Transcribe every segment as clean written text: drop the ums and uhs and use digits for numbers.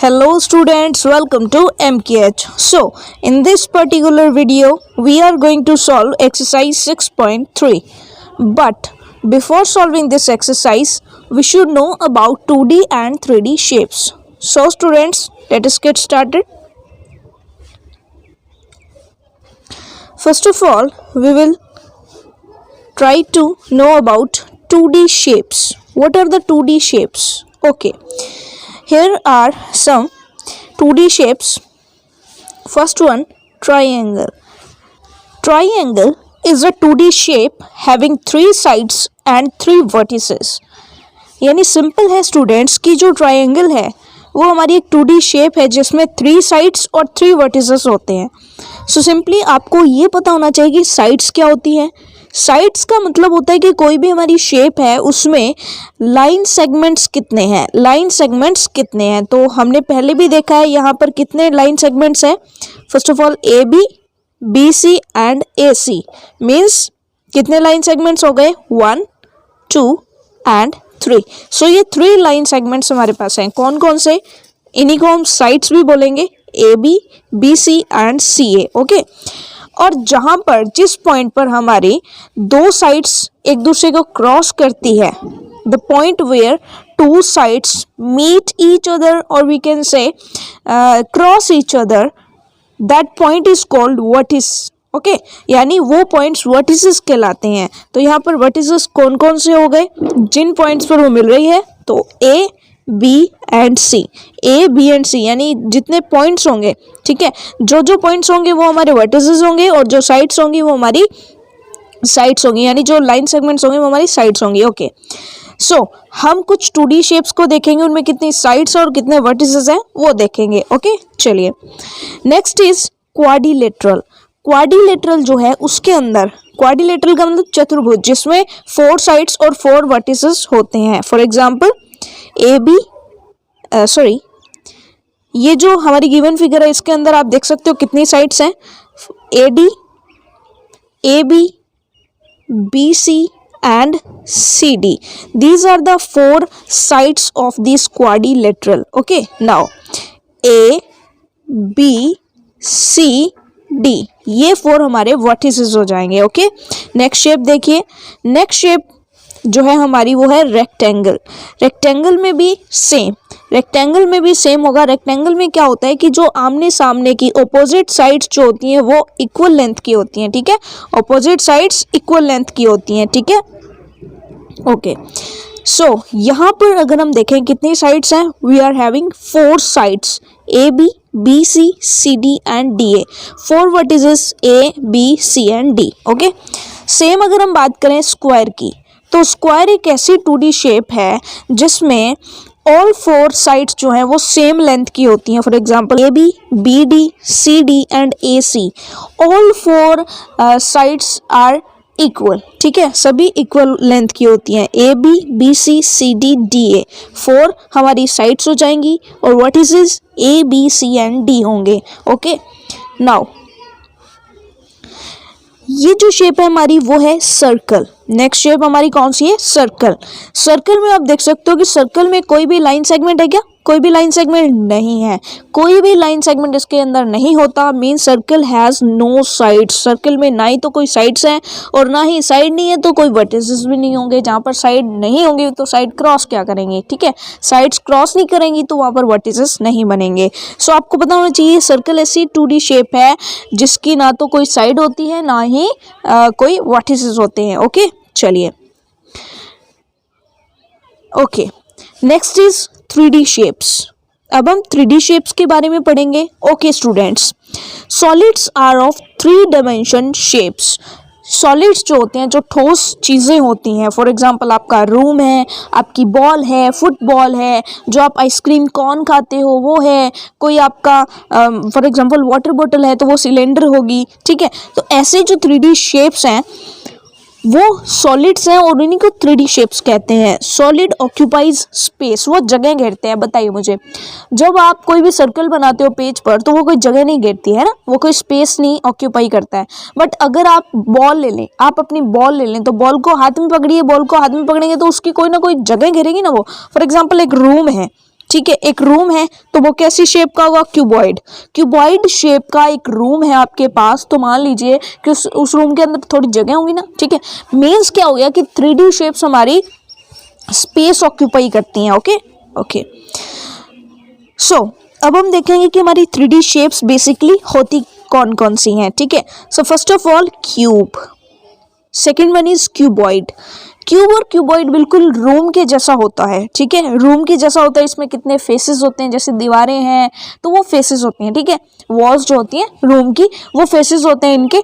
Hello students, welcome to MKH. So, in this particular video, we are going to solve exercise 6.3. But before solving this exercise, we should know about 2D and 3D shapes. So students, let us get started. First of all, we will try to know about 2D shapes. What are the 2D shapes? Okay. Here are some 2D shapes. First one, triangle. Triangle is a 2D shape having 3 sides and 3 vertices. यानी simple है students कि जो triangle है वो हमारी एक 2D shape है जिसमें 3 साइड्स और 3 वर्टिसेस होते हैं. सो सिंपली आपको ये पता होना चाहिए कि साइड्स क्या होती हैं. साइड्स का मतलब होता है कि कोई भी हमारी शेप है उसमें लाइन सेगमेंट्स कितने हैं. लाइन सेगमेंट्स कितने हैं तो हमने पहले भी देखा है यहाँ पर कितने लाइन सेगमेंट्स हैं. First of all A B C and A C means कितने लाइन सेगमेंट्स हो गए 1 2 एंड 3. सो ये 3 लाइन सेगमेंट्स हमारे पास हैं. कौन कौन से, इन्हीं को हम साइड्स भी बोलेंगे, A B C and C A. Okay. और जहां पर जिस पॉइंट पर हमारी दो साइड्स एक दूसरे को क्रॉस करती है, the point where 2 sides meet each other और we can say cross each other, that point is called vertex. Okay, यानी वो पॉइंट्स वर्टिसेस कहलाते हैं. तो यहाँ पर वर्टिसेस कौन कौन से हो गए, जिन पॉइंट्स पर वो मिल रही है, तो A B and C. A B and C यानी जितने पॉइंट्स होंगे, ठीक है, जो पॉइंट्स होंगे वो हमारे वर्टिसेस होंगे और जो साइड्स होंगी वो हमारी साइड्स होंगी, यानी जो लाइन सेगमेंट्स होंगे वो हमारी साइड्स होंगी. ओके. सो हम कुछ 2D शेप्स को देखेंगे, उनमें कितनी साइड्स और कितने वर्टिसेस हैं वो देखेंगे. ओके, चलिए. Next is quadrilateral. क्वाड्रिलेटरल जो है उसके अंदर, क्वाड्रिलेटरल का मतलब चतुर्भुज जिसमें 4 साइड्स और 4 वर्टिसेस होते हैं. फॉर एग्जाम्पल ए बी ये जो हमारी गिवन फिगर है इसके अंदर आप देख सकते हो कितनी साइड्स हैं, A D, A B C and CD. These are the 4 sides of this quadrilateral. Okay, now A, B, C, D ये 4 हमारे वर्टिसेस हो जाएंगे. ओके. नेक्स्ट शेप देखिए. नेक्स्ट शेप जो है हमारी वो है रेक्टेंगल. रेक्टेंगल में भी सेम होगा. रेक्टेंगल में क्या होता है कि जो आमने सामने की ऑपोजिट साइड्स जो होती हैं वो इक्वल लेंथ की होती हैं. ठीक है, ऑपोजिट साइड्स इक्वल लेंथ की होती हैं. ठीक है. ओके. सो यहाँ पर अगर हम देखें कितनी साइड्स हैं, we are having 4 sides, A B C C D and D A. 4 vertices A B C and D. Okay. Same अगर हम बात करें स्क्वायर की, तो स्क्वायर एक ऐसी 2D शेप है जिसमें ऑल 4 साइड्स जो हैं वो सेम लेंथ की होती हैं. For example A B D C D and A C, all 4 sides are equal. ठीक है, सभी इक्वल लेंथ की होती हैं. A B C C D D A 4 हमारी साइड्स हो जाएंगी और vertices A B C and D होंगे. ओके. नाउ ये जो शेप है हमारी वो है सर्कल. नेक्स्ट शेप हमारी कौन सी है, सर्कल. सर्कल में आप देख सकते हो कि सर्कल में कोई भी लाइन सेगमेंट है क्या, कोई भी लाइन सेगमेंट नहीं है. कोई भी लाइन सेगमेंट इसके अंदर नहीं होता, mean circle has no sides. Circle में ना ही तो कोई साइड्स हैं और ना ही साइड नहीं है तो कोई वर्टिसेस भी नहीं होंगे. जहाँ पर साइड नहीं होंगे तो साइड क्रॉस क्या करेंगे. ठीक है, साइड्स क्रॉस नहीं करेंगी तो वहाँ पर वर्टिसेस नहीं बनेंगे. सो आपको पता होना चाहिए सर्कल ऐसी 2D शेप है जिसकी ना तो कोई साइड होती है ना ही कोई वर्टिसेस होते हैं. ओके, चलिए. Okay. Next is 3D shapes. अब हम 3D शेप्स के बारे में पढ़ेंगे. Okay students, solids are of 3 dimension shapes. Solids जो होते हैं, जो ठोस चीज़ें होती हैं, फॉर एग्जांपल आपका रूम है, आपकी बॉल है, फुटबॉल है, जो आप आइसक्रीम कॉर्न खाते हो वो है, कोई आपका फॉर एग्जांपल वाटर बॉटल है तो वो सिलेंडर होगी. ठीक है, तो ऐसे जो 3D शेप्स हैं वो सॉलिड्स हैं और इन्हीं को 3D शेप्स कहते हैं. सॉलिड ऑक्यूपाइज स्पेस, वो जगह घेरते हैं. बताइए मुझे, जब आप कोई भी सर्कल बनाते हो पेज पर तो वो कोई जगह नहीं घेरती है ना, वो कोई स्पेस नहीं ऑक्यूपाई करता है. बट अगर आप बॉल ले लें, आप अपनी बॉल ले लें, तो बॉल को हाथ में पकड़िए, बॉल को हाथ में पकड़ेंगे तो उसकी कोई ना कोई जगह घेरेगी ना वो. फॉर एग्जाम्पल एक रूम है, ठीक है, एक रूम है तो वो कैसी शेप का होगा, क्यूबॉइड। क्यूबॉइड शेप का एक रूम है आपके पास, तो मान लीजिए कि उस रूम के अंदर थोड़ी जगह होगी ना, ठीक है। मीन्स क्या हो गया कि 3D शेप्स हमारी स्पेस ऑक्यूपाई करती हैं। ओके ओके, सो अब हम देखेंगे कि हमारी 3D शेप्स बेसिकली होती कौन कौन सी हैं, ठीक है। So first of all cube, second one is cuboid. Cube और क्यूबॉइड बिल्कुल रूम के जैसा होता है, ठीक है, रूम के जैसा होता है। इसमें कितने फेसेस होते हैं, जैसे दीवारें हैं तो वो फेसेस होती हैं, ठीक है। वॉल्स जो होती हैं रूम की वो फेसेस होते हैं इनके।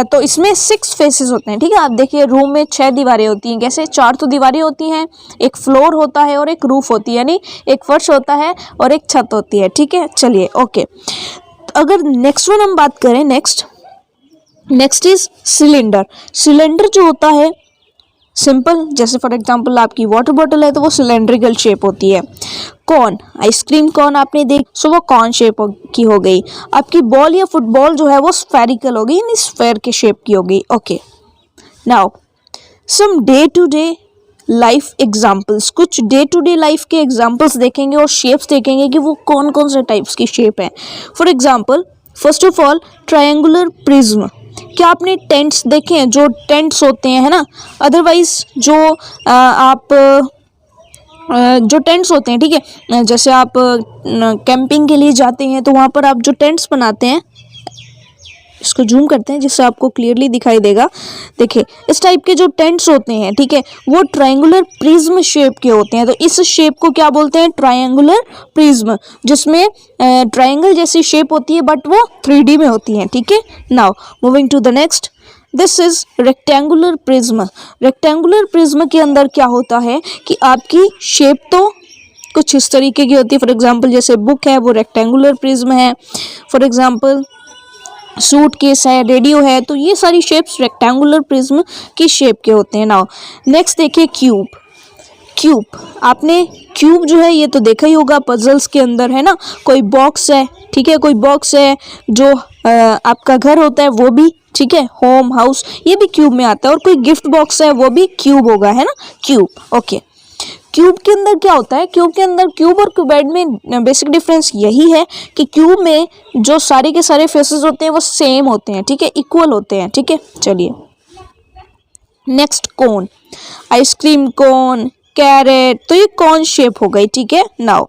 तो इसमें 6 फेसेस होते हैं, ठीक है। आप देखिए रूम में 6 दीवारें होती हैं, कैसे, 4 तो दीवारें होती हैं, एक फ्लोर होता है और एक रूफ होती है, यानी एक फर्श होता है और एक छत होती है, ठीक है। चलिए ओके, अगर नेक्स्ट वन हम बात करें, नेक्स्ट इज सिलेंडर। सिलेंडर जो होता है सिंपल, जैसे फॉर एग्जांपल आपकी वाटर बॉटल है तो वो सिलेंड्रिकल शेप होती है। कॉर्न, आइसक्रीम कॉर्न आपने देख, सो वो कॉर्न शेप की हो गई। आपकी बॉल या फुटबॉल जो है वो स्फेरिकल हो गई, यानी स्फेयर के शेप की हो गई। Okay, now some day to day life examples, कुछ डे टू डे लाइफ के एग्जाम्पल्स देखेंगे और शेप्स देखेंगे कि वो कौन कौन से टाइप्स की शेप है। For example, first of all triangular prism. क्या आपने टेंट्स देखे हैं, जो टेंट्स होते हैं, है ना। अदरवाइज जो जो टेंट्स होते हैं, ठीक है, जैसे आप कैंपिंग के लिए जाते हैं तो वहाँ पर आप जो टेंट्स बनाते हैं, इसको जूम करते हैं जिससे आपको क्लियरली दिखाई देगा। देखिए इस टाइप के जो टेंट्स होते हैं, ठीक है, वो ट्रायंगुलर प्रिज्म शेप के होते हैं। तो इस शेप को क्या बोलते हैं, ट्रायंगुलर प्रिज्म, जिसमें ट्रायंगल जैसी शेप होती है बट वो 3D में होती है, ठीक है। Now moving to the next, this is rectangular prism. Rectangular prism के अंदर क्या होता है कि आपकी शेप तो कुछ इस तरीके की होती है। फॉर एग्जाम्पल जैसे बुक है वो रेक्टेंगुलर प्रिज्म है, फॉर एग्जाम्पल सूट केस है, रेडियो है, तो ये सारी शेप्स रेक्टेंगुलर प्रिज्म की शेप के होते हैं। नाउ नेक्स्ट देखिए क्यूब। क्यूब, आपने क्यूब जो है ये तो देखा ही होगा पजल्स के अंदर, है ना। कोई बॉक्स है, ठीक है, कोई बॉक्स है जो आपका घर होता है वो भी, ठीक है, होम हाउस, ये भी क्यूब में आता है। और कोई गिफ्ट बॉक्स है वो भी क्यूब होगा, है ना, क्यूब। ओके, क्यूब के अंदर क्या होता है, क्यूब के अंदर, क्यूब और क्यूबॉइड में बेसिक डिफरेंस यही है कि क्यूब में जो सारे के सारे फेसेस होते हैं वो सेम होते हैं, ठीक है, इक्वल होते हैं, ठीक है। चलिए नेक्स्ट, कोन, आइसक्रीम कोन, कैरेट, तो ये कौन शेप हो गई, ठीक है। नाउ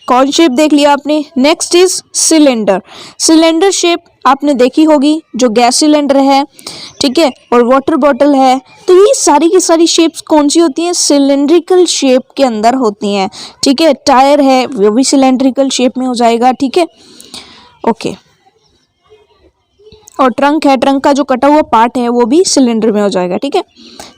कौन शेप देख लिया आपने। Next is cylinder. Cylinder shape आपने देखी होगी, जो गैस सिलेंडर है, ठीक है, और वाटर बॉटल है, तो ये सारी की सारी शेप्स कौन सी होती हैं, सिलेंड्रिकल शेप के अंदर होती हैं, ठीक है। टायर है वो भी सिलेंड्रिकल शेप में हो जाएगा, ठीक है। ओके, और ट्रंक है, ट्रंक का जो कटा हुआ पार्ट है वो भी सिलेंडर में हो जाएगा, ठीक है।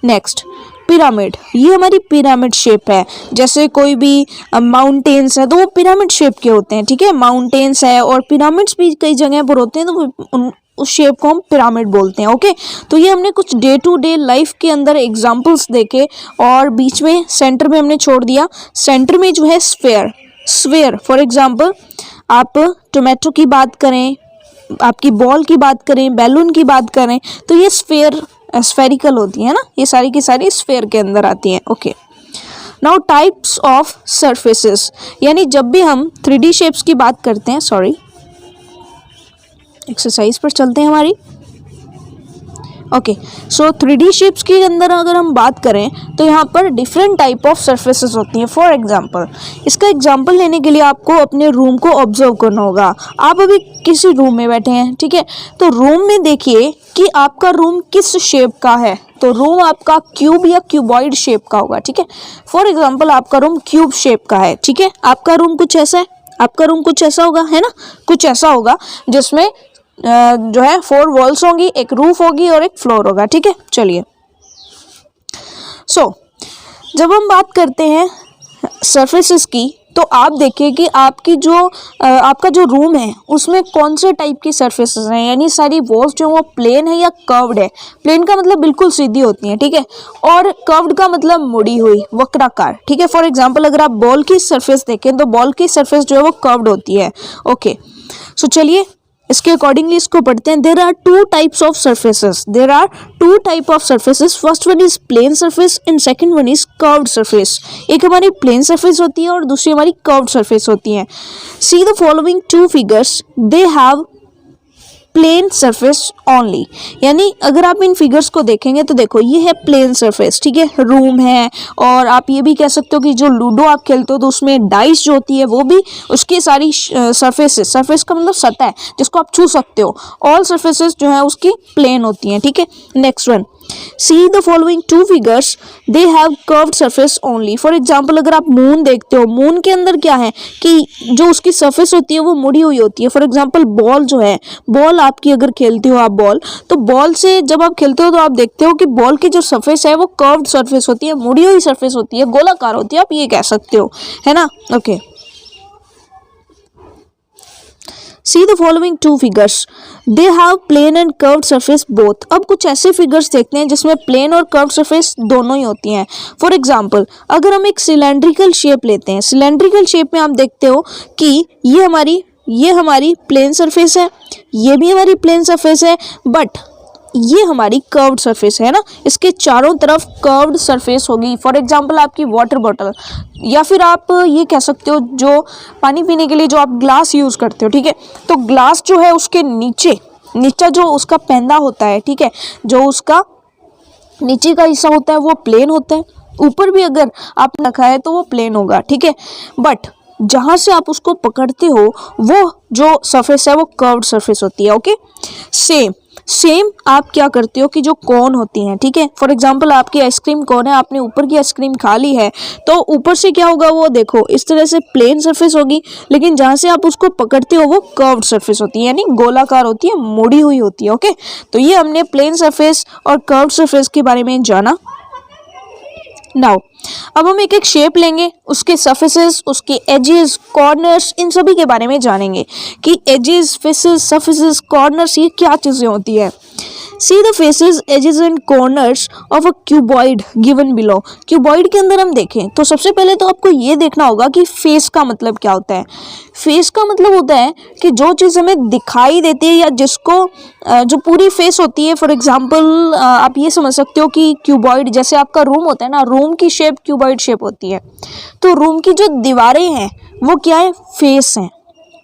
नेक्स्ट पिरामिड, ये हमारी पिरामिड शेप है। जैसे कोई भी माउंटेन्स है तो वो पिरामिड शेप के होते हैं, ठीक है, माउंटेन्स है, और पिरामिड्स भी कई जगह पर होते हैं तो उस शेप को हम पिरामिड बोलते हैं। ओके, तो ये हमने कुछ डे टू डे लाइफ के अंदर एग्जांपल्स देखे, और बीच में सेंटर में हमने छोड़ दिया, सेंटर में जो है स्फेयर। स्फेयर फॉर एग्जांपल आप टोमेटो की बात करें, आपकी बॉल की बात करें, बैलून की बात करें, तो ये स्फेरिकल होती है ना, ये सारी की सारी स्फेयर के अंदर आती हैं। Okay, now types of surfaces, यानी जब भी हम 3D शेप्स की बात करते हैं, सॉरी एक्सरसाइज पर चलते हैं हमारी। ओके, सो 3D शेप्स के अंदर अगर हम बात करें तो यहाँ पर डिफरेंट टाइप ऑफ सरफेसेस होती हैं। फॉर एग्जांपल, इसका एग्जांपल लेने के लिए आपको अपने रूम को ऑब्जर्व करना होगा। आप अभी किसी रूम में बैठे हैं, ठीक है, तो रूम में देखिए कि आपका रूम किस शेप का है। तो रूम आपका क्यूब या क्यूबॉइड शेप का होगा, ठीक है। फॉर एग्जाम्पल आपका रूम क्यूब शेप का है, ठीक है, आपका रूम कुछ ऐसा है, आपका रूम कुछ ऐसा होगा, है ना, कुछ ऐसा होगा जिसमें जो है 4 वॉल्स होंगी, एक रूफ होगी और एक फ्लोर होगा, ठीक है। चलिए, सो जब हम बात करते हैं सरफेसेस की, तो आप देखिए कि आपकी जो आपका जो रूम है उसमें कौन से टाइप की सरफेसेस हैं, यानी सारी वॉल्स जो वो प्लेन है या कर्व्ड है। प्लेन का मतलब बिल्कुल सीधी होती है, ठीक है, और कर्व्ड का मतलब मुड़ी हुई, वक्राकार, ठीक है। फॉर एग्जांपल अगर आप बॉल की सरफेस देखें तो बॉल की सरफेस जो है वो कर्व्ड होती है। ओके, सो चलिए इसके अकॉर्डिंगली इसको पढ़ते हैं। There are two types of surfaces, there are two type of surfaces, first one is plane surface and second one is curved surface. एक हमारी प्लेन सर्फेस होती है और दूसरी हमारी कर्व्ड सर्फेस होती है। See the following two figures, they have plane surface only, यानी अगर आप इन फिगर्स को देखेंगे तो देखो ये है प्लेन सरफेस, ठीक है, रूम है, और आप ये भी कह सकते हो कि जो लूडो आप खेलते हो तो उसमें डाइस जो होती है वो भी उसकी सारी सरफेसेस, सरफेस का मतलब सतह है जिसको आप छू सकते हो, ऑल सरफेसेस जो है उसकी प्लेन होती हैं, ठीक है। Next one, C the following two figures, they have curved surface only. For example अगर आप मून देखते हो, मून के अंदर क्या है कि जो उसकी सरफेस होती है वो मुड़ी हुई होती है। फॉर एग्जाम्पल बॉल जो है, बॉल आपकी अगर खेलते हो आप बॉल, तो बॉल से जब आप खेलते हो तो आप देखते हो कि बॉल की जो सरफेस है वो कर्व्ड सरफेस होती है, मुड़ी हुई सरफेस होती है, गोलाकार होती है, आप ये कह सकते हो, है ना। Okay, See the following two figures. They have plane and curved surface both. अब कुछ ऐसे फिगर्स देखते हैं जिसमें प्लेन और कर्व्ड सरफेस दोनों ही होती हैं। फॉर एग्जाम्पल अगर हम एक सिलेंड्रिकल शेप लेते हैं, सिलेंड्रिकल शेप में आप देखते हो कि ये हमारी प्लेन सरफेस है, ये भी हमारी प्लेन सरफेस है, बट ये हमारी कर्व्ड सरफेस है ना, इसके चारों तरफ कर्व्ड सरफेस होगी। फॉर एग्जांपल आपकी वाटर बॉटल, या फिर आप ये कह सकते हो जो पानी पीने के लिए जो आप ग्लास यूज़ करते हो, ठीक है, तो ग्लास जो है उसके नीचा जो उसका पैंदा होता है, ठीक है, जो उसका नीचे का हिस्सा होता है वो प्लेन होता है, ऊपर भी अगर आप रखा है तो वो प्लेन होगा, ठीक है, बट जहाँ से आप उसको पकड़ते हो वो जो सरफेस है वो कर्व्ड सरफेस होती है। ओके, सेम आप क्या करते हो कि जो कोन होती हैं, ठीक है, फॉर एग्जांपल आपकी आइसक्रीम कोन है, आपने ऊपर की आइसक्रीम खा ली है तो ऊपर से क्या होगा, वो देखो इस तरह से प्लेन सरफेस होगी, लेकिन जहाँ से आप उसको पकड़ते हो वो कर्व्ड सरफेस होती है, यानी गोलाकार होती है, मुड़ी हुई होती है। ओके, तो ये हमने प्लेन सरफेस और कर्व्ड सरफेस के बारे में जाना। नाउ अब हम एक एक शेप लेंगे, उसके सरफेसेस, उसके एजेस, कॉर्नर्स, इन सभी के बारे में जानेंगे कि एजेस, फेसेस, सरफेसेस, कॉर्नर्स ये क्या चीज़ें होती है। See the faces, edges and corners of a cuboid given below. Cuboid के अंदर हम देखें तो सबसे पहले तो आपको ये देखना होगा कि फेस का मतलब क्या होता है। फेस का मतलब होता है कि जो चीज़ हमें दिखाई देती है या जिसको जो पूरी फेस होती है। फॉर एग्जांपल आप ये समझ सकते हो कि क्यूबॉइड, जैसे आपका रूम होता है ना, रूम की शेप क्यूबॉइड शेप होती है, तो रूम की जो दीवारें हैं वो क्या है, फेस हैं।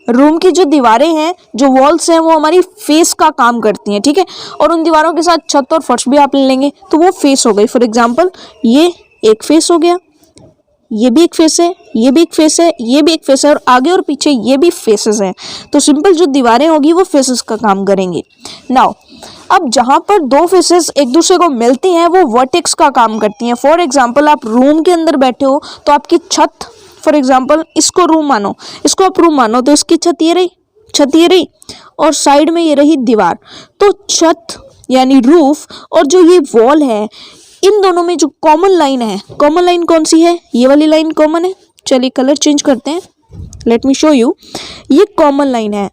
रूम की जो दीवारें हैं, जो वॉल्स हैं, वो हमारी फेस का काम करती हैं, ठीक है, और उन दीवारों के साथ छत और फर्श भी आप ले लेंगे तो वो फेस हो गई। फॉर एग्जांपल ये एक फेस हो गया, ये भी एक फेस है, ये भी एक फेस है, ये भी एक फेस है, और आगे और पीछे ये भी फेसेस हैं। तो सिंपल जो दीवारें होगी वो फेसेस का काम करेंगी। नाउ अब जहाँ पर दो फेसेस एक दूसरे को मिलती हैं वो वर्टेक्स का काम करती हैं। फॉर एग्जांपल आप रूम के अंदर बैठे हो तो आपकी छत, फॉर एग्जांपल इसको रूम मानो, इसको आप रूम मानो, तो इसकी छत ये रही और साइड में ये रही दीवार। तो छत यानी रूफ और जो ये वॉल है, इन दोनों में जो कॉमन लाइन है, कॉमन लाइन कौन सी है, ये वाली लाइन कॉमन है। चलिए कलर चेंज करते हैं, लेट मी शो यू, ये कॉमन लाइन है।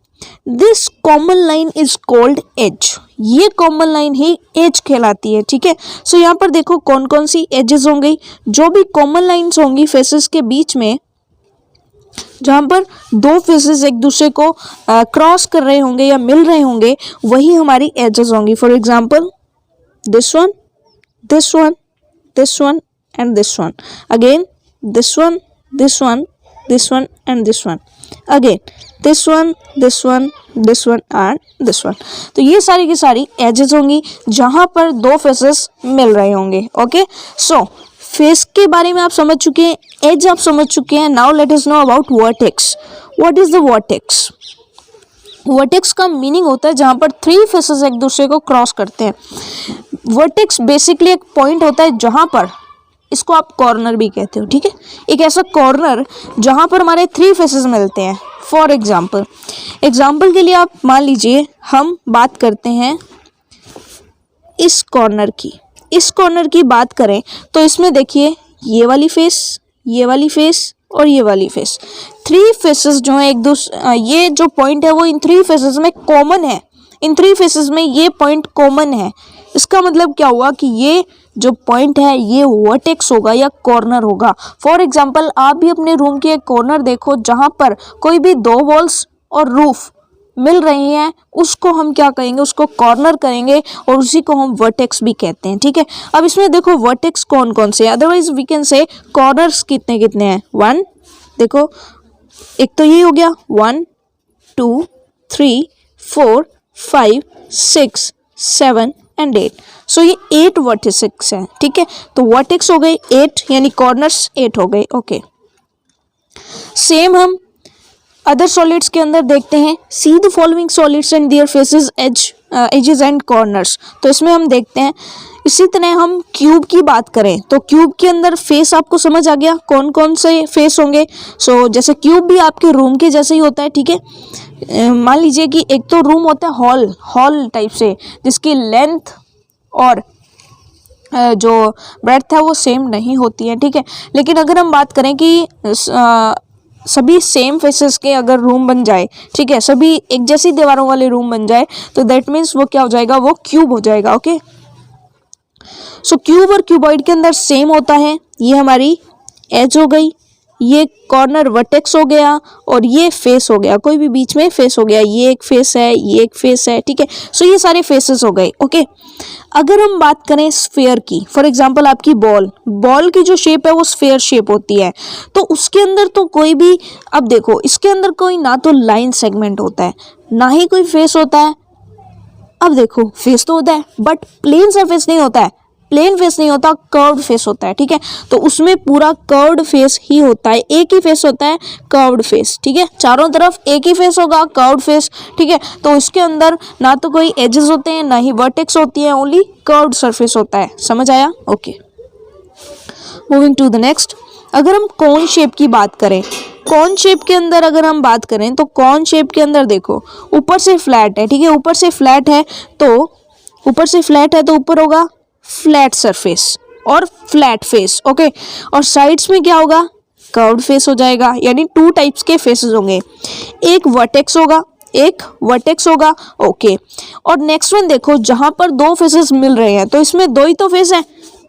This common line is called edge, ये कॉमन लाइन ही एज कहलाती है, ठीक है। सो यहाँ पर देखो कौन कौन सी एजेस होंगी, जो भी कॉमन लाइंस होंगी फेसेस के बीच में, जहाँ पर दो फेसेस एक दूसरे को क्रॉस कर रहे होंगे या मिल रहे होंगे, वही हमारी एजेस होंगी। For example this one, this one, this one and this one, again this one, this one, this one and this one, again this one, this one, this one and this one। तो ये सारी की सारी edges होंगी जहाँ पर दो faces मिल रहे होंगे। ओके, सो फेस के बारे में आप समझ चुके हैं, एज आप समझ चुके हैं। Now let us know about vertex. What is the vertex? Vertex का मीनिंग होता है जहाँ पर थ्री फेसेस एक दूसरे को क्रॉस करते हैं। वर्टेक्स बेसिकली एक पॉइंट होता है जहाँ पर, इसको आप कॉर्नर भी कहते हो, ठीक है, एक ऐसा कॉर्नर जहाँ पर हमारे थ्री फेसेस मिलते हैं। फॉर एग्जाम्पल के लिए आप मान लीजिए हम बात करते हैं इस कॉर्नर की बात करें तो इसमें देखिए ये वाली फेस, ये वाली फेस और ये वाली फेस, थ्री फेसेस जो है एक दूसरे, ये जो पॉइंट है वो इन थ्री फेसेस में कॉमन है, इन थ्री फेसेस में ये पॉइंट कॉमन है। इसका मतलब क्या हुआ कि ये जो पॉइंट है ये वर्टेक्स होगा या कॉर्नर होगा। फॉर एग्जांपल आप भी अपने रूम की एक कॉर्नर देखो जहाँ पर कोई भी दो वॉल्स और रूफ मिल रही हैं उसको हम क्या कहेंगे, उसको कॉर्नर करेंगे और उसी को हम वर्टेक्स भी कहते हैं। ठीक है, अब इसमें देखो वर्टेक्स कौन कौन से, otherwise we can say corners कितने कितने हैं, 1, देखो एक तो ये हो गया 1 2 3 4 5 6 7 एंड 8, सो ये 8 वर्टिसेस हैं। ठीक है, तो वर्टेक्स हो गए 8 यानी कॉर्नर्स 8 हो गए। ओके, सेम हम अदर सॉलिड्स के अंदर देखते हैं, see the following solids and their faces edges and corners. तो इसमें हम देखते हैं, इसी तरह हम क्यूब की बात करें तो क्यूब के अंदर फेस आपको समझ आ गया कौन कौन से फेस होंगे। सो जैसे क्यूब भी आपके रूम के जैसे ही होता है। ठीक है, मान लीजिए कि एक तो रूम होता है हॉल टाइप से, जिसकी लेंथ और जो ब्रेड्थ है वो सेम नहीं होती है। ठीक है, लेकिन अगर हम बात करें कि सभी सेम फेसेस के अगर रूम बन जाए, ठीक है, सभी एक जैसी दीवारों वाले रूम बन जाए, तो दैट मीन्स वो क्या हो जाएगा, वो क्यूब हो जाएगा। ओके, सो क्यूब और क्यूबॉइड के अंदर सेम होता है, ये हमारी एज हो गई, ये कॉर्नर वर्टेक्स हो गया और ये फेस हो गया, कोई भी बीच में फेस हो गया, ये एक फेस है, ये एक फेस है। ठीक है, सो ये सारे फेसेस हो गए। ओके, अगर हम बात करें स्फीयर की, फॉर एग्जांपल आपकी बॉल की जो शेप है वो स्फीयर शेप होती है, तो उसके अंदर तो कोई भी, अब देखो इसके अंदर कोई ना तो लाइन सेगमेंट होता है ना ही कोई फेस होता है। अब देखो फेस तो होता है बट प्लेन सरफेस नहीं होता है, प्लेन फेस नहीं होता, कर्व्ड फेस होता है। ठीक है, तो उसमें पूरा कर्व्ड फेस ही होता है, एक ही फेस होता है, कर्व्ड फेस। ठीक है, चारों तरफ एक ही फेस होगा, कर्व्ड फेस। ठीक है, तो इसके अंदर ना तो कोई एजेस होते हैं ना ही वर्टेक्स होती है, ओनली कर्व्ड सरफेस होता है। समझ आया? Okay, moving to the next. अगर हम कॉन शेप की बात करें, कॉन शेप के अंदर अगर हम बात करें तो कॉन शेप के अंदर देखो ऊपर से फ्लैट है। ठीक है, ऊपर से फ्लैट है तो ऊपर होगा फ्लैट सरफेस और फ्लैट फेस। ओके, और साइड्स में क्या होगा, कर्व्ड फेस हो जाएगा, यानी 2 टाइप्स के फेसेस होंगे, एक वर्टेक्स होगा। ओके, और नेक्स्ट वन देखो, जहां पर 2 फेसेस मिल रहे हैं तो इसमें 2 ही तो फेस हैं।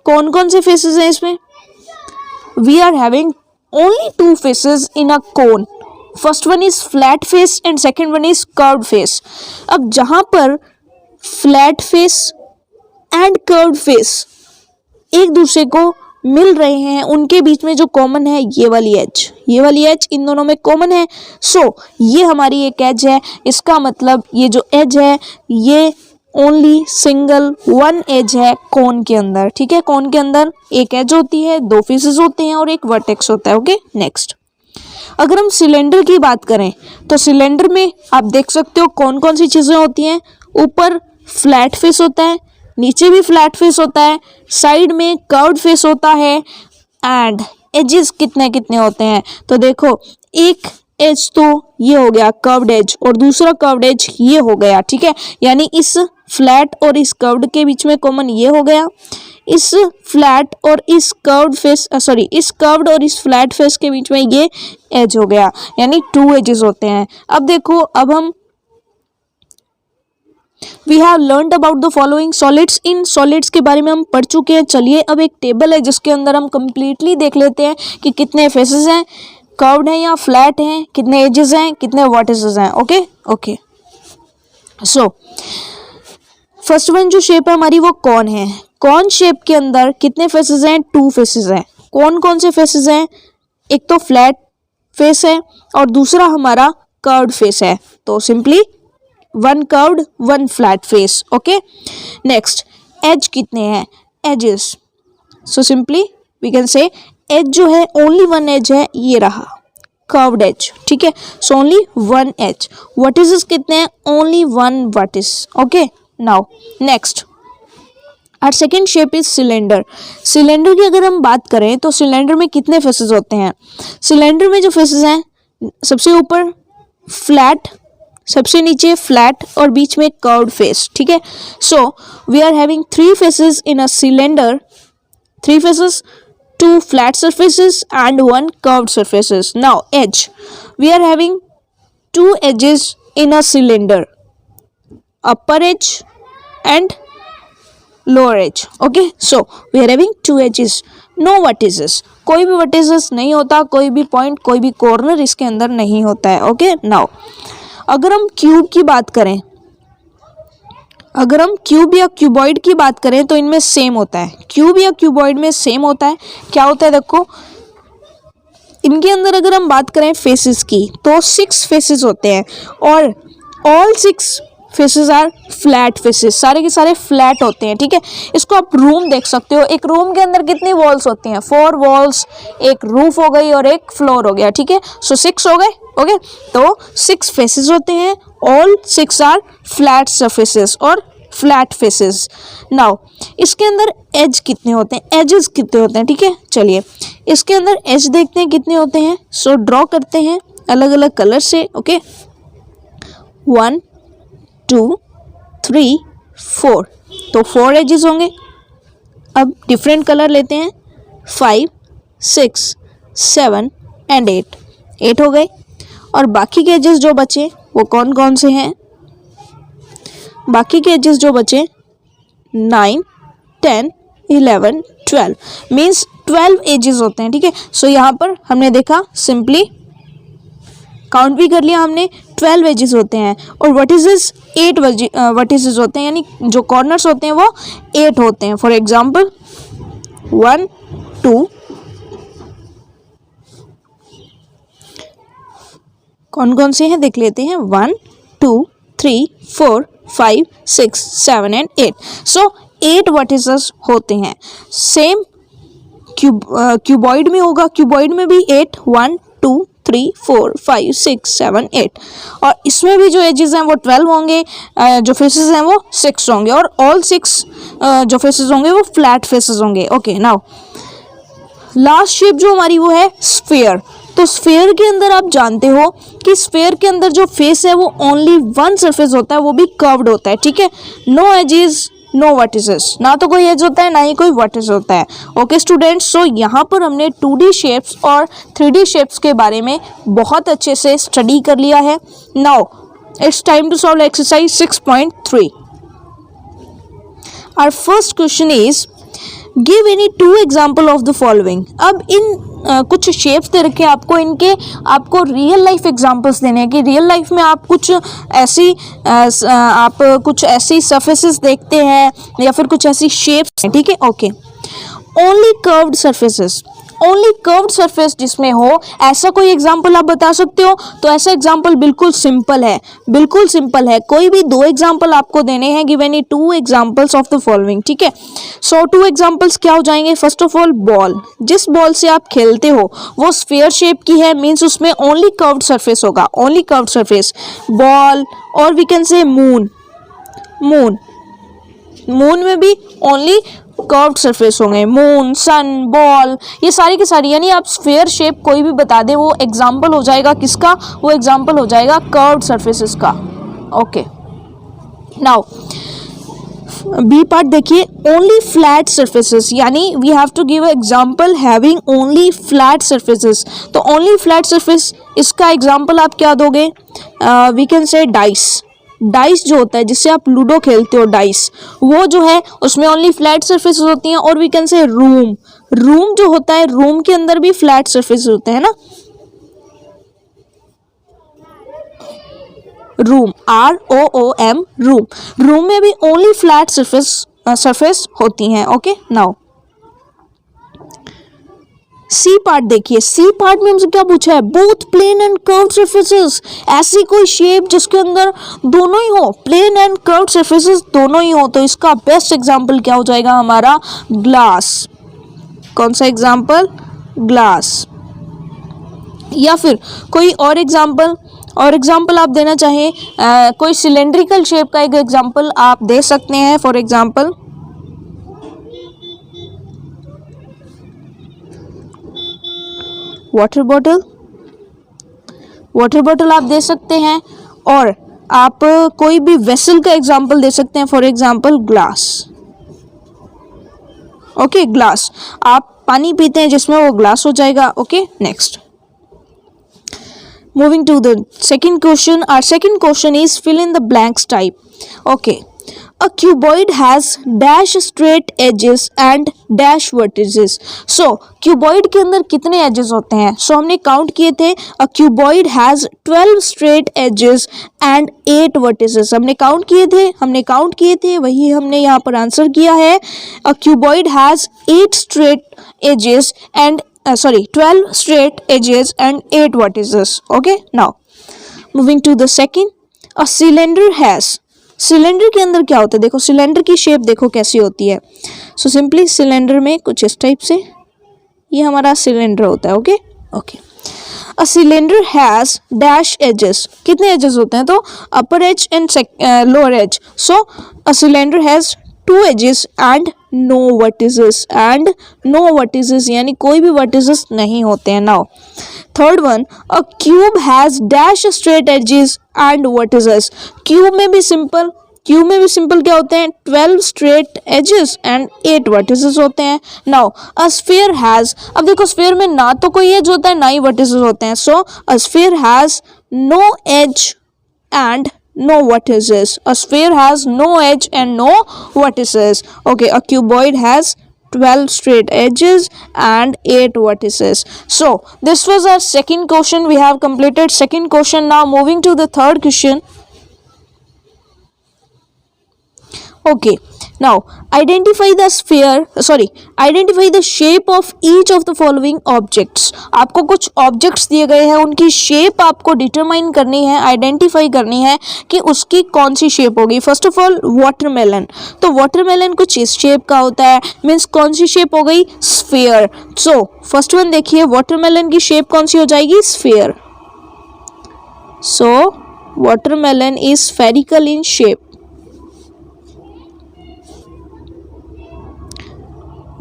कौन कौन से फेसेस हैं इसमें? We are having only 2 faces in a cone. First one is flat face and second one is curved face. अब जहां पर flat face and curved face एक दूसरे को मिल रहे हैं, उनके बीच में जो कॉमन है ये वाली एज इन दोनों में कॉमन है। सो ये हमारी एक एज है, इसका मतलब ये जो एज है ये ओनली सिंगल 1 एज है कोन के अंदर। ठीक है, कोन के अंदर एक एज होती है, 2 फेसेस होते हैं और एक वर्टेक्स होता है। ओके, नेक्स्ट अगर हम सिलेंडर की बात करें तो सिलेंडर में आप देख सकते हो कौन कौन सी चीज़ें होती हैं, ऊपर फ्लैट फेस होता है, नीचे भी फ्लैट फेस होता है, साइड में कर्व्ड फेस होता है एंड एजेस कितने कितने होते हैं। तो देखो एक एज तो ये हो गया कर्व्ड एज और दूसरा कर्व्ड एज ये हो गया। ठीक है, यानी इस फ्लैट और इस कर्व्ड के बीच में कॉमन ये हो गया, इस फ्लैट और इस कर्व्ड फेस इस कर्व्ड और इस फ्लैट फेस के बीच में ये एज हो गया, यानी 2 एजेस होते हैं। अब देखो, अब हम we have learned about the following solids. इन सॉलिड्स के बारे में हम पढ़ चुके हैं। चलिए अब एक टेबल है जिसके अंदर हम कंप्लीटली देख लेते हैं कि कितने फेसेस हैं, कर्व्ड हैं या फ्लैट हैं, कितने एजेस हैं, कितने वर्टिसेस हैं। ओके, सो फर्स्ट वन जो शेप है हमारी वो कॉन है। कॉन शेप के अंदर कितने फेसेस हैं? 2 फेसेस हैं। कौन कौन से फेसेस हैं? एक तो फ्लैट फेस है और दूसरा हमारा कर्व्ड फेस है, तो simply 1 curved 1 flat face. Okay, next edge कितने हैं? Edges, so simply we can say edge जो है ओनली 1 एज है, ये रहा कर्व्ड एज। ठीक है, सो ओनली 1 एज। वर्टिसेस कितने हैं? Only 1 vertex. Okay, now next our second shape is cylinder. Cylinder की अगर हम बात करें तो सिलेंडर में कितने फेसेस होते हैं? सिलेंडर में जो फेसेस हैं, सबसे ऊपर फ्लैट, सबसे नीचे फ्लैट और बीच में कर्व्ड फेस। ठीक है, so we are having 3 faces in a cylinder, 3 faces, 2 flat surfaces and 1 curved surfaces. Now edge, we are having 2 edges in a cylinder, upper edge and lower edge. Okay, so we are having 2 edges, no vertices. कोई भी vertices नहीं होता, कोई भी point, कोई भी corner इसके अंदर नहीं होता है. Okay, now अगर हम क्यूब की बात करें, अगर हम क्यूब या क्यूबॉइड की बात करें तो इनमें सेम होता है, क्यूब या क्यूबॉइड में सेम होता है। क्या होता है देखो, इनके अंदर अगर हम बात करें फेसेस की तो 6 फेसेस होते हैं और all 6 faces are flat faces, सारे के सारे फ्लैट होते हैं। ठीक है, इसको आप रूम देख सकते हो। एक रूम के अंदर कितनी वॉल्स होती हैं? 4 वॉल्स, एक रूफ हो गई और एक फ्लोर हो गया। ठीक है, सो 6 हो गए। ओके, तो 6 फेसेस होते हैं, ऑल 6 आर फ्लैट सरफेसेस और फ्लैट फेसेस। नाउ इसके अंदर एज कितने होते हैं, एजेस कितने होते हैं? ठीक है, चलिए इसके अंदर एज देखते हैं कितने होते हैं। सो ड्रॉ करते हैं अलग अलग कलर से। ओके, 1 2 3 4, तो 4 एजेस होंगे। अब डिफरेंट कलर लेते हैं, 5 6 7 एंड 8 हो गए। और बाकी के एजेस जो बचे वो कौन कौन से हैं? बाकी के एजेस जो बचे 9 10 11 12 मीन्स 12 एजेस होते हैं। ठीक है, सो यहाँ पर हमने देखा, सिंपली काउंट भी कर लिया हमने, 12 एजेस होते हैं। और वर्टिसेस 8 वर्टिसेस होते हैं, यानी जो कॉर्नर्स होते हैं वो 8 होते हैं। फॉर एग्जांपल 1 2, कौन कौन से हैं देख लेते हैं, 1 2 3 4 5 6 7 एंड 8। सो 8 वर्टिसेस होते हैं। सेम क्यूबॉइड में होगा, क्यूबॉइड में भी 8, 1 2 3 4 5 6 7 8। और इसमें भी जो एजेस हैं वो 12 होंगे, जो फेसेस हैं वो 6 होंगे और ऑल 6 जो फेसेस होंगे वो फ्लैट फेसेस होंगे। ओके, नाउ लास्ट शेप जो हमारी वो है स्फीयर। तो स्फीयर के अंदर आप जानते हो कि स्फीयर के अंदर जो फेस है वो ओनली 1 सरफेस होता है, वो भी कर्व्ड होता है। ठीक है, नो एजेस नो वर्टिसेस, ना तो कोई एज होता है ना ही कोई वर्टिस होता है। ओके स्टूडेंट्स, सो यहाँ पर हमने 2D शेप्स और 3D शेप्स के बारे में बहुत अच्छे से स्टडी कर लिया है। Now it's time to solve exercise 6.3। Our first question is give any 2 example of the following. अब इन कुछ शेप्स दे रखे आपको, इनके आपको रियल लाइफ एग्जांपल्स देने हैं कि रियल लाइफ में आप कुछ ऐसी सरफेसेस देखते हैं या फिर कुछ ऐसी शेप्स हैं। ठीक है, okay, only curved surfaces, only curved surface जिसमें हो, ऐसा कोई एग्जाम्पल आप बता सकते हो? तो ऐसा एग्जाम्पल बिल्कुल सिंपल है, बिल्कुल सिंपल है। कोई भी 2 एग्जाम्पल आपको देने हैं, give any 2 examples of the following. ठीक है, सो 2 एग्जाम्पल्स क्या हो जाएंगे? फर्स्ट ऑफ ऑल बॉल, जिस बॉल से आप खेलते हो वो स्फीयर शेप की है, मीन्स उसमें ओनली कर्व्ड सरफेस होगा, ओनली कर्व्ड सरफेस बॉल। और we can say moon, moon, moon में भी ओनली कर्व्ड सरफेस होंगे, मून, सन, बॉल, ये सारी की सारी, यानी आप स्फीयर शेप कोई भी बता दे वो एग्जाम्पल हो जाएगा किसका? वो एग्जाम्पल हो जाएगा कर्व्ड सरफेसेस का। ओके, नाउ बी पार्ट देखिए, ओनली फ्लैट सरफेसेस, यानी we have to give example having only flat surfaces. तो ओनली फ्लैट सरफेस, इसका एग्जाम्पल आप क्या दोगे? We can say dice, dice जो होता है जिससे आप लूडो खेलते हो, डाइस, वो जो है उसमें ओनली फ्लैट सरफेसेस होती हैं। और we can say room, room जो होता है, रूम के अंदर भी फ्लैट सरफेस होते हैं ना, रूम, ROOM, रूम, रूम में भी ओनली फ्लैट सरफेस होती हैं। ओके, नाउ सी पार्ट देखिए, सी पार्ट में हमसे क्या पूछा है? Both plane and curved surfaces, ऐसी कोई शेप जिसके अंदर दोनों ही हो, प्लेन एंड कर्व्ड सरफेसेस दोनों ही हो। तो इसका बेस्ट एग्जांपल क्या हो जाएगा हमारा? ग्लास। कौन सा एग्जांपल? ग्लास। या फिर कोई और एग्जांपल, और एग्जांपल आप देना चाहें कोई सिलेंड्रिकल शेप का एक एग्जांपल आप दे सकते हैं। For example water bottle, water bottle आप दे सकते हैं। और आप कोई भी वेसल का एग्जांपल दे सकते हैं, for example glass. Okay, glass, आप पानी पीते हैं जिसमें वो ग्लास हो जाएगा। Okay, next, moving to the second question. Our second question is fill in the blanks type. Okay, A cuboid has dash straight edges and dash vertices. So cuboid के अंदर कितने edges होते हैं? So हमने count किए थे. A cuboid has 12 straight edges and 8 vertices. हमने count किए थे वही हमने यहाँ पर आंसर किया है. A cuboid has 8 straight edges and 12 straight edges and 8 vertices. Okay, now moving to the second. A cylinder has, cylinder के अंदर क्या होता है? देखो सिलेंडर की शेप देखो कैसी होती है. सो सिंपली सिलेंडर में कुछ इस टाइप से ये हमारा सिलेंडर होता है. Okay okay. A cylinder has dash edges. कितने एजेस होते हैं? तो upper edge and lower edge. So a cylinder has 2 edges and no vertices. यानी कोई भी वर्टिसेस नहीं होते हैं. Now third one, a cube has dash straight edges and vertices. Cube में भी सिंपल क्या होते हैं? 12 स्ट्रेट एजेस एंड 8 वर्टिसेस होते हैं. नाउ अ स्फीयर हैज, अब देखो स्फीयर में ना तो कोई एज होता है ना ही वर्टिसेस होते हैं. So a sphere has no edge and no vertices. A sphere has no edge and no vertices. Okay, a cuboid has 12 straight edges and 8 vertices. So this was our second question. We have completed second question. Now moving to the third question. Okay, now identify the shape of each of the following objects. आपको कुछ objects दिए गए हैं, उनकी shape आपको determine करनी है, identify करनी है कि उसकी कौन सी shape होगी. First of all watermelon. तो watermelon कुछ इस shape का होता है, means कौन सी shape हो गई? Sphere. So first one देखिए, watermelon की shape कौन सी हो जाएगी? Sphere. So watermelon is spherical in shape.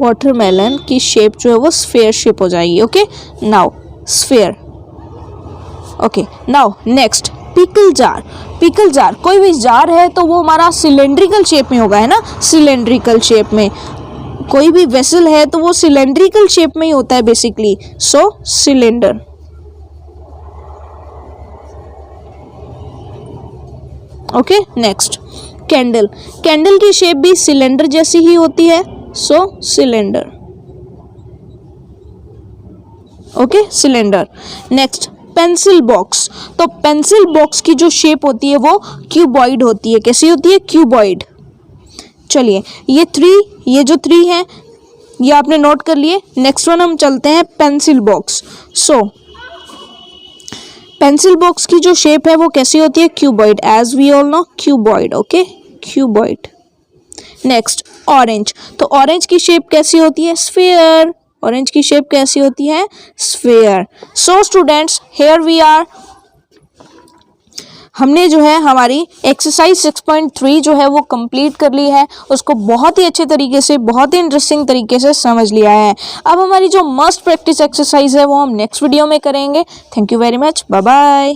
Watermelon की शेप जो है वो स्फेयर शेप हो जाएगी. Okay, now sphere. Okay, now next pickle jar. कोई भी जार है तो वो हमारा सिलेंड्रिकल शेप में होगा, है ना? सिलेंड्रिकल शेप में. कोई भी वेसल है तो वो सिलेंड्रिकल शेप में ही होता है basically. So cylinder. Okay, next candle की शेप भी सिलेंडर जैसी ही होती है. So cylinder. Okay, cylinder. Next pencil box. तो पेंसिल बॉक्स की जो शेप होती है वो क्यूबॉइड होती है. कैसी होती है? क्यूबॉइड. चलिए ये जो 3 हैं ये आपने नोट कर लिए. नेक्स्ट वन हम चलते हैं pencil box. So pencil box की जो शेप है वो कैसी होती है? Cuboid. As we all know cuboid. Okay, cuboid. Next orange. तो ऑरेंज की शेप कैसी होती है? स्फीयर. ऑरेंज की शेप कैसी होती है? Sphere. So students, here we are. हमने जो है हमारी एक्सरसाइज 6.3 जो है वो कंप्लीट कर ली है. उसको बहुत ही अच्छे तरीके से, बहुत ही इंटरेस्टिंग तरीके से समझ लिया है. अब हमारी जो मस्ट प्रैक्टिस एक्सरसाइज है वो हम नेक्स्ट वीडियो में करेंगे. Thank you very much. Bye bye.